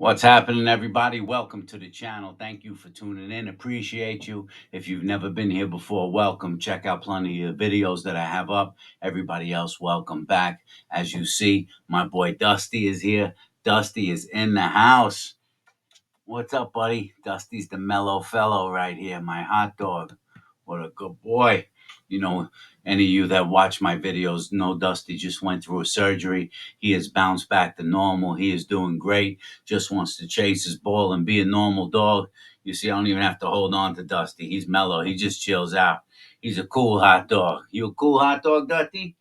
What's happening, everybody? Welcome to the channel. Thank you for tuning in. Appreciate you. If you've never been here before, welcome. Check out plenty of videos that I have up. Everybody else, welcome back. As you see, my boy Dusty is here. Dusty is in the house. What's up, buddy? Dusty's the mellow fellow right here, my hot dog. What a good boy. You know, any of you that watch my videos know Dusty just went through a surgery. He has bounced back to normal. He is doing great. Just wants to chase his ball and be a normal dog. You see, I don't even have to hold on to Dusty. He's mellow. He just chills out. He's a cool hot dog. You a cool hot dog, Dusty?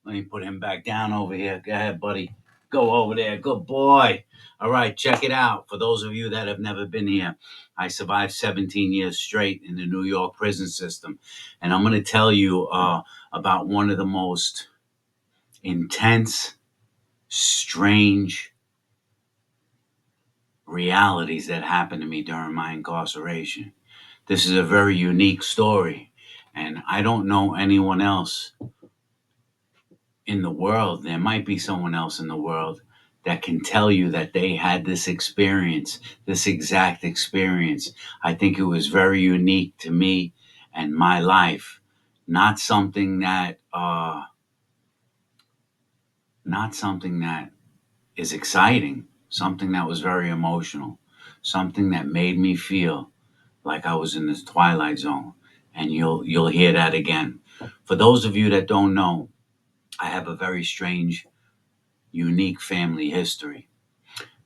Let me put him back down over here. Go ahead, buddy. Go over there. Good boy. All right, check it out. For those of you that have never been here, I survived 17 years straight in the New York prison system. And I'm going to tell you about one of the most intense, strange realities that happened to me during my incarceration. This is a very unique story. And I don't know anyone else in the world. There might be someone else in the world that can tell you that they had this experience, this exact experience. I think it was very unique to me and my life. Not something that not something that is exciting, something that was very emotional, something that made me feel like I was in this twilight zone. And you'll hear that again. For those of you that don't know, I have a very strange, unique family history.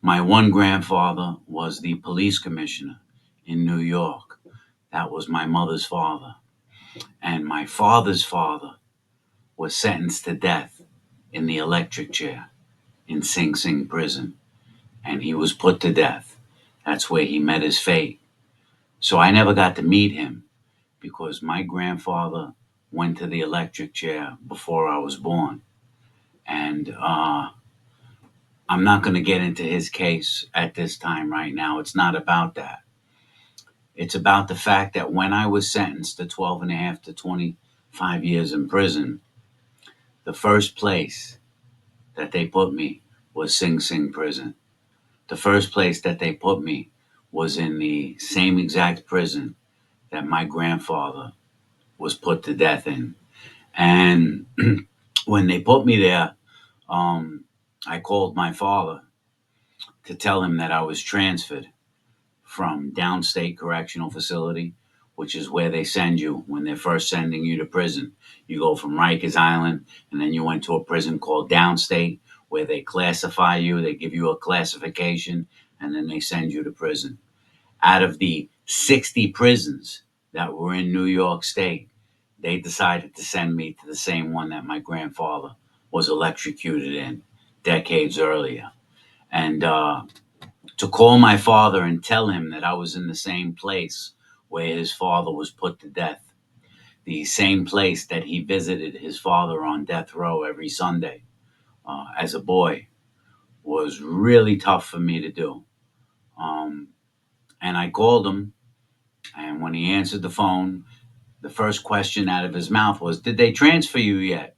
My one grandfather was the police commissioner in New York. That was my mother's father. And my father's father was sentenced to death in the electric chair in Sing Sing prison. And he was put to death. That's where he met his fate. So I never got to meet him because my grandfather went to the electric chair before I was born. And I'm not going to get into his case at this time right now. It's not about that. It's about the fact that when I was sentenced to 12 and a half to 25 years in prison, the first place that they put me was Sing Sing prison. The first place that they put me was in the same exact prison that my grandfather was put to death in. And when they put me there, I called my father to tell him that I was transferred from downstate correctional facility, which is where they send you when they're first sending you to prison. You go from Rikers Island, and then you went to a prison called downstate, where they classify you, they give you a classification, and then they send you to prison. Out of the 60 prisons that were in New York State, they decided to send me to the same one that my grandfather was electrocuted in decades earlier. And to call my father and tell him that I was in the same place where his father was put to death, the same place that he visited his father on death row every Sunday as a boy, was really tough for me to do. Um, and I called him, and when he answered the phone, the first question out of his mouth was, "Did they transfer you yet?"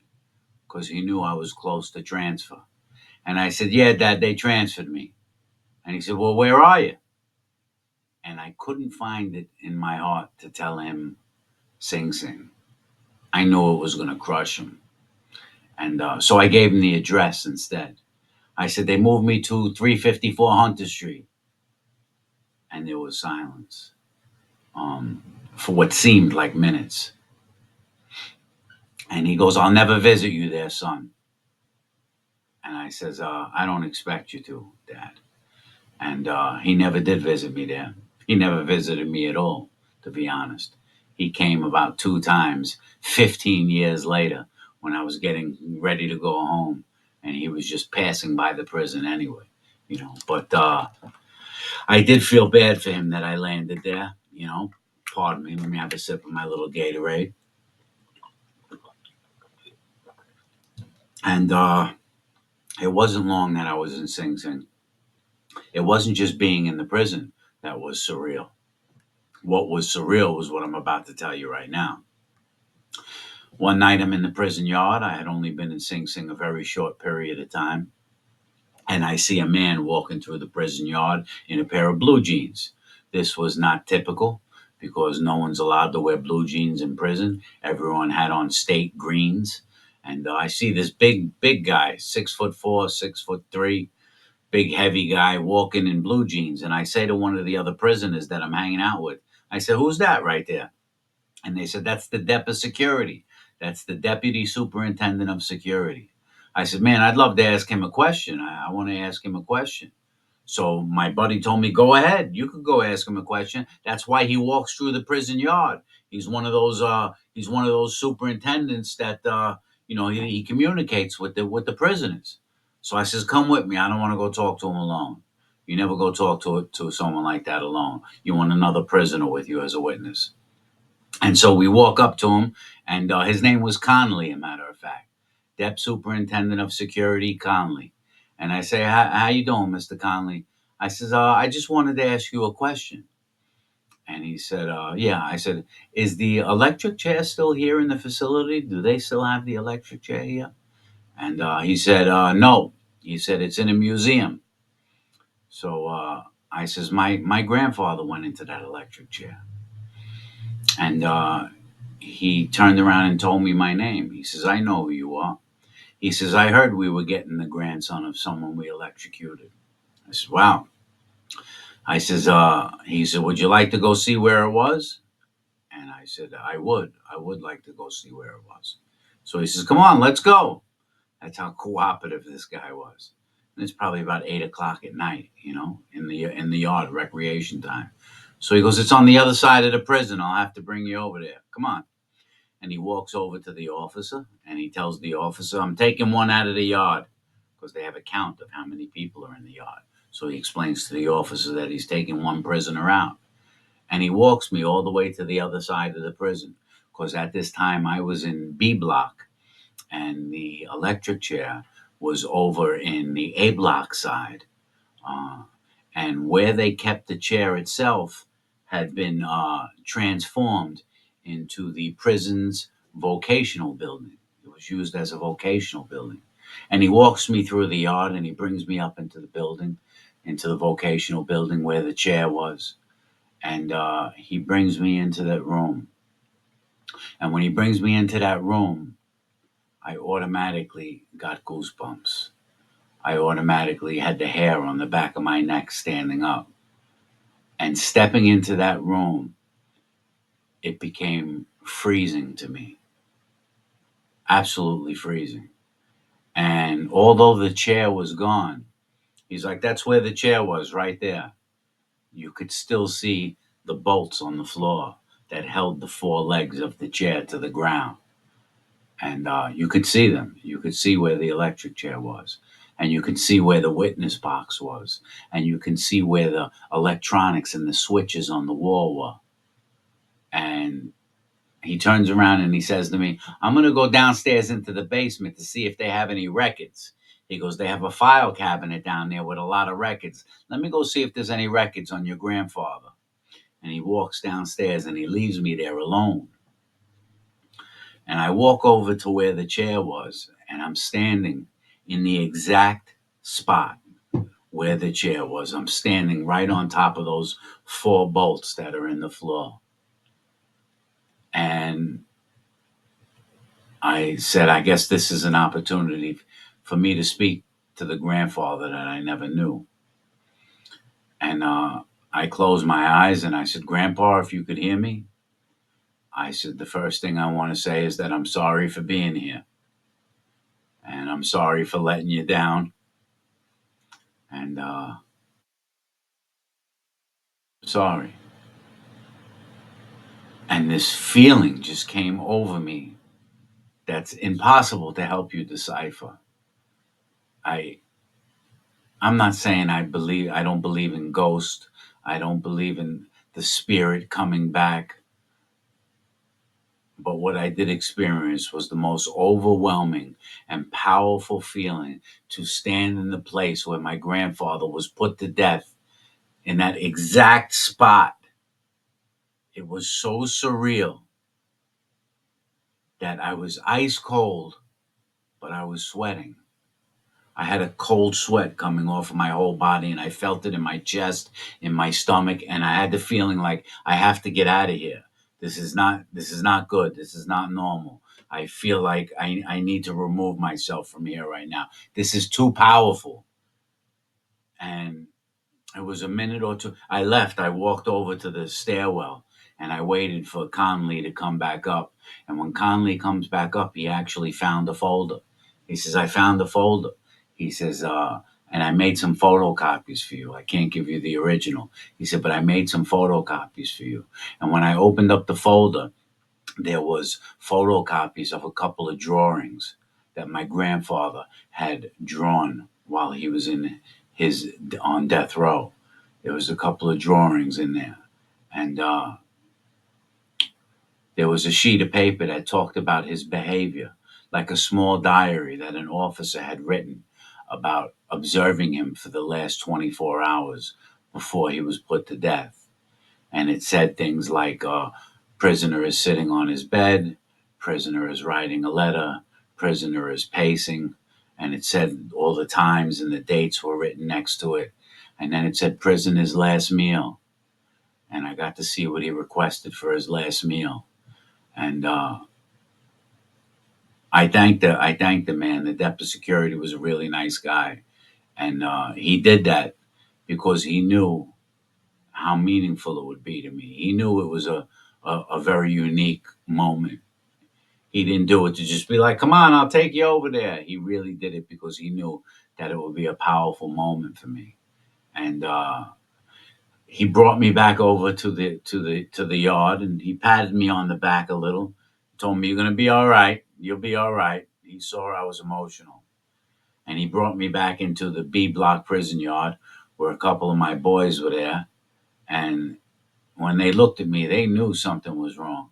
Because he knew I was close to transfer. And I said, "Yeah, Dad, they transferred me." And he said, "Well, where are you?" And I couldn't find it in my heart to tell him Sing Sing. I knew it was going to crush him. And so I gave him the address instead. I said, "They moved me to 354 Hunter Street." And there was silence for what seemed like minutes. And he goes, "I'll never visit you there, son." And I says, "I don't expect you to, Dad." And he never did visit me there. He never visited me at all, to be honest. He came about two times, 15 years later, when I was getting ready to go home. And he was just passing by the prison anyway, you know. But I did feel bad for him that I landed there, you know. Pardon me, let me have a sip of my little Gatorade. And it wasn't long that I was in Sing Sing. It wasn't just being in the prison that was surreal. What was surreal was what I'm about to tell you right now. One night I'm in the prison yard. I had only been in Sing Sing a very short period of time. and I see a man walking through the prison yard in a pair of blue jeans. This was not typical because no one's allowed to wear blue jeans in prison. Everyone had on state greens. And I see this big guy, 6'4", 6'3", big heavy guy walking in blue jeans. And I say to one of the other prisoners that I'm hanging out with, I said, "Who's that right there?" And they said, "That's the Dep of Security. That's the Deputy Superintendent of Security." I said, "Man, I'd love to ask him a question. I want to ask him a question." So my buddy told me, "Go ahead. You could go ask him a question." That's why he walks through the prison yard. He's one of those superintendents that he communicates with the prisoners. So I says, "Come with me. I don't want to go talk to him alone. You never go talk to someone like that alone. You want another prisoner with you as a witness." And so we walk up to him, and his name was Conley, a matter of fact, Dep Superintendent of Security Conley. And I say, "How you doing, Mr. Conley?" I says, "I just wanted to ask you a question." And he said, "Yeah." I said, "Is the electric chair still here in the facility? Do they still have the electric chair here?" And he said, "No." He said, "It's in a museum." So I says, My grandfather went into that electric chair." And he turned around and told me my name. He says, "I know who you are." He says, "I heard we were getting the grandson of someone we electrocuted." I said, "Wow." He said, "Would you like to go see where it was?" And I said, I would. I would like to go see where it was." So he says, "Come on, let's go." That's how cooperative this guy was. And it's probably about 8 o'clock at night, in the yard, recreation time. So he goes, "It's on the other side of the prison. I'll have to bring you over there. Come on." And he walks over to the officer and he tells the officer, "I'm taking one out of the yard," because they have a count of how many people are in the yard. So he explains to the officer that he's taking one prisoner out. And he walks me all the way to the other side of the prison, because at this time I was in B block and the electric chair was over in the A block side. Uh, and where they kept the chair itself had been transformed into the prison's vocational building. It was used as a vocational building. And he walks me through the yard and he brings me up into the building, into the vocational building where the chair was. And he brings me into that room. And when he brings me into that room, I automatically got goosebumps. I automatically had the hair on the back of my neck standing up. And stepping into that room, it became freezing to me, absolutely freezing. And although the chair was gone, he's like, "That's where the chair was, right there." You could still see the bolts on the floor that held the four legs of the chair to the ground. And you could see them. You could see where the electric chair was. And you could see where the witness box was. And you can see where the electronics and the switches on the wall were. And he turns around and he says to me, "I'm going to go downstairs into the basement to see if they have any records." He goes, "They have a file cabinet down there with a lot of records. Let me go see if there's any records on your grandfather." And he walks downstairs and he leaves me there alone. And I walk over to where the chair was and I'm standing in the exact spot where the chair was. I'm standing right on top of those four bolts that are in the floor. And I said, "I guess this is an opportunity for me to speak to the grandfather that I never knew." And I closed my eyes and I said, "Grandpa, if you could hear me," I said, "the first thing I want to say is that I'm sorry for being here. And I'm sorry for letting you down. And sorry." And this feeling just came over me that's impossible to help you decipher. I I'm not saying I don't believe in ghosts. I don't believe in the spirit coming back. But what I did experience was the most overwhelming and powerful feeling to stand in the place where my grandfather was put to death in that exact spot. It was so surreal that I was ice cold, but I was sweating. I had a cold sweat coming off of my whole body, and I felt it in my chest, in my stomach, and I had the feeling like I have to get out of here. This is not good. This is not normal. I feel like I need to remove myself from here right now. This is too powerful. And it was a minute or two. I left. I walked over to the stairwell and I waited for Conley to come back up. And when Conley comes back up, he actually found the folder. He says, I found the folder. He says, and I made some photocopies for you. I can't give you the original. He said, but I made some photocopies for you. And when I opened up the folder, there was photocopies of a couple of drawings that my grandfather had drawn while he was in his on death row. There was a couple of drawings in there, and there was a sheet of paper that talked about his behavior, like a small diary that an officer had written about observing him for the last 24 hours before he was put to death. And it said things like, prisoner is sitting on his bed, prisoner is writing a letter, prisoner is pacing, and it said all the times and the dates were written next to it. And then it said prisoner's last meal, and I got to see what he requested for his last meal. And I thanked the man. The depth security was a really nice guy, and he did that because he knew how meaningful it would be to me. He knew it was a very unique moment. He didn't do it to just be like, come on, I'll take you over there. He really did it because he knew that it would be a powerful moment for me. And he brought me back over to the yard, and he patted me on the back a little, told me, you're gonna be all right. You'll be all right. He saw I was emotional. And he brought me back into the B block prison yard where a couple of my boys were there. And when they looked at me, they knew something was wrong.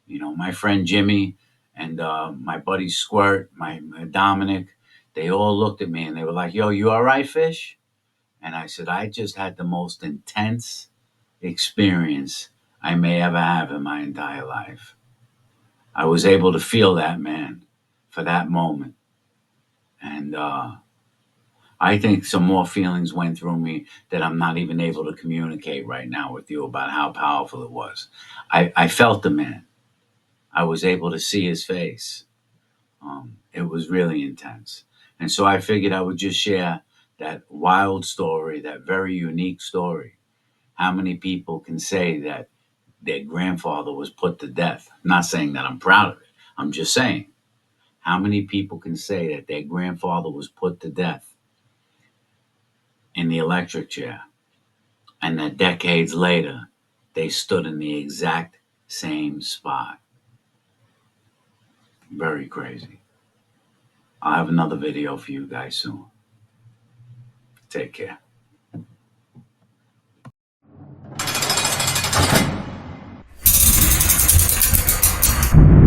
My friend Jimmy and my buddy Squirt, my Dominic, they all looked at me and they were like, yo, you all right, Fish? And I said, I just had the most intense experience I may ever have in my entire life. I was able to feel that, man, for that moment. And I think some more feelings went through me that I'm not even able to communicate right now with you about how powerful it was. I felt the man. I was able to see his face. It was really intense. And so I figured I would just share that wild story, that very unique story. How many people can say that their grandfather was put to death? I'm not saying that I'm proud of it. I'm just saying, how many people can say that their grandfather was put to death in the electric chair and that decades later they stood in the exact same spot? Very crazy. I'll have another video for you guys soon. Take care.